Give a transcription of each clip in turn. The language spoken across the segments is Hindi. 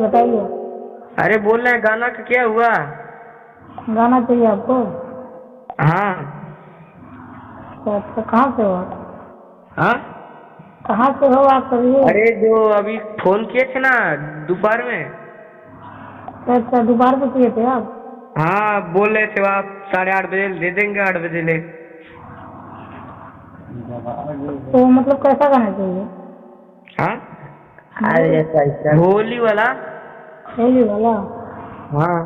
बताइए। अरे बोल रहे हैं गाना का क्या हुआ? गाना चाहिए आपको? हाँ। अच्छा, कहाँ से हो आप? हाँ। कहाँ से हो आप करिए? अरे जो अभी फोन किए थे ना दोपहर में। अच्छा, दोपहर को किए थे आप? हाँ बोल रहे थे आप 8:30 बजे दे देंगे, 8 बजे ले। तो मतलब कैसा गाना चाहिए? हाँ। अरे ऐसा होली वाला। होली वाला? हाँ।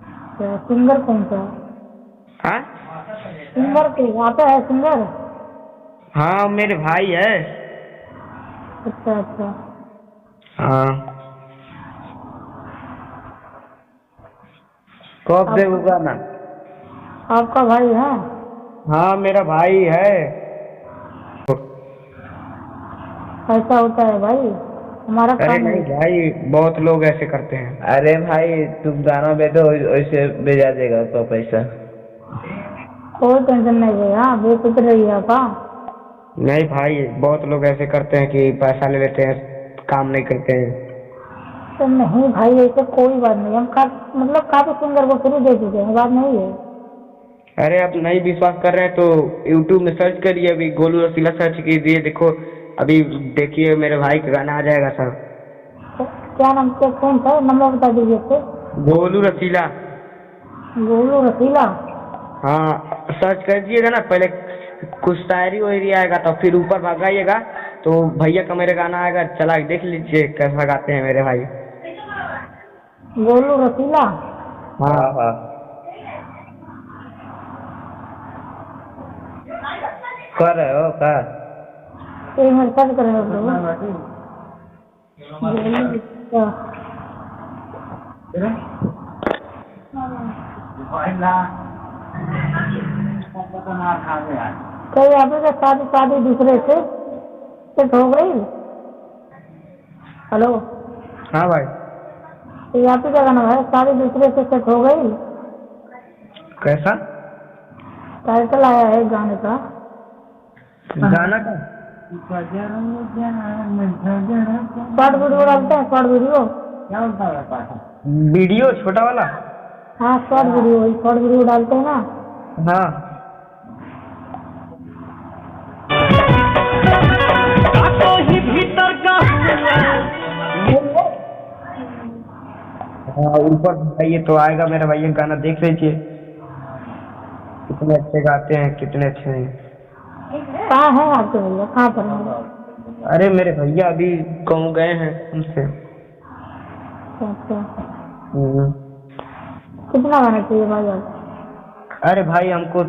अच्छा, सिंगर कौन सा? हाँ। सिंगर के आता है सिंगर? हाँ मेरे भाई है। अच्छा अच्छा। हाँ। कब दे गाना? आपका भाई है? हाँ मेरा भाई है। ऐसा होता है भाई, हमारा अरे काम नहीं है। भाई, बहुत लोग ऐसे करते हैं। अरे भाई तुम गाना भेजो, वैसे भेजा देगा तो पैसा। कोई टेंशन नहीं है, हाँ बेफिक्र रहिए आप। हाँ नहीं भाई, बहुत लोग ऐसे करते हैं कि पैसा ले लेते हैं, काम नहीं करते हैं। तो नहीं भाई, ऐसे कोई बात नहीं, हम मतलब काफी सिंगर को फ्री दे चुके हैं, बात नहीं है। अरे आप नहीं विश्वास कर रहे हैं तो यूट्यूब में सर्च करिए, अभी गोलू रसीला सर्च कीजिए, देखो अभी देखिए मेरे भाई का गाना आ जाएगा सर। तो क्या नाम क्या कौन सा नंबर बता दीजिए तो। गोलू रसीला। गोलू रसीला? हाँ सर्च कर दीजिएगा ना, पहले कुछ शायरी वायरी आएगा तो फिर ऊपर भगाइएगा तो भैया का मेरे गाना आएगा, चला के देख लीजिए कैसा गाते हैं मेरे भाई। गोलू रसीला? हाँ हाँ। कर रहे हो का? एक मिनट सर्च कर रहे हो गोलू रसीला। कई आपके शादी शादी दूसरे से सेट हो गई? हेलो? हाँ भाई। तो आप ही का गाना है, शादी दूसरे से सेट हो गई? कैसा टाइटल आया है गाने का। गाना का? शॉर्ट वीडियो डालते हैं, शॉर्ट वीडियो। वीडियो छोटा वाला? हाँ शॉर्ट वीडियो डालते हैं ना। हाँ। हाँ ऊपर भाई तो आएगा मेरा भैया, गाना देख लीजिए कितने अच्छे गाते हैं, कितने अच्छे हैं। कहाँ है आपके भैया, कहाँ पर है? अरे मेरे भैया अभी गाँव गए हैं उनसे। अच्छा, हम्म। कितना गाना चाहिए भाई आप? अरे भाई हमको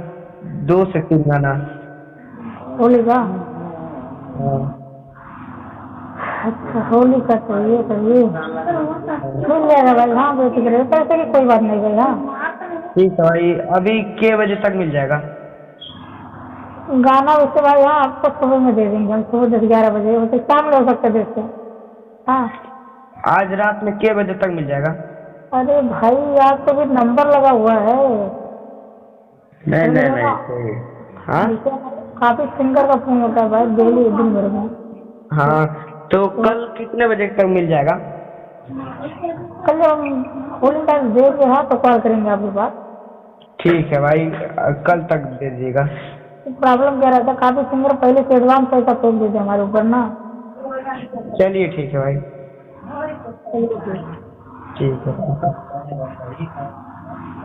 2 से 3 गाना। होली का? हाँ। अच्छा होली का चाहिए मिल जाएगा भाई। हाँ बेफिक्र रहिए, पैसे की कोई बात नहीं भाई। हाँ ठीक है भाई, अभी कितने बजे तक मिल जाएगा गाना? उसके बाद हाँ आपको सुबह में दे देंगे हम, सुबह 10-11 बजे, वैसे शाम में हो सकता है देखते। हाँ आज रात में कितने बजे तक मिल जाएगा? अरे भाई आपको भी नंबर लगा हुआ है। नहीं नहीं नहीं सही। हाँ। काफी सिंगर का फोन होता है भाई डेली, दिन भर में। हाँ तो कल कितने बजे तक मिल जाएगा? कल हम होली टाइम देंगे, हाँ तो कॉल करेंगे आपके पास। ठीक है भाई, कल तक दे दीजिएगा। प्रॉब्लम क्या रहता है, काफी सिंगर पहले से एडवांस पैसा फेंक देते हमारे ऊपर ना। चलिए ठीक है भाई। चलिए ठीक। ठीक है।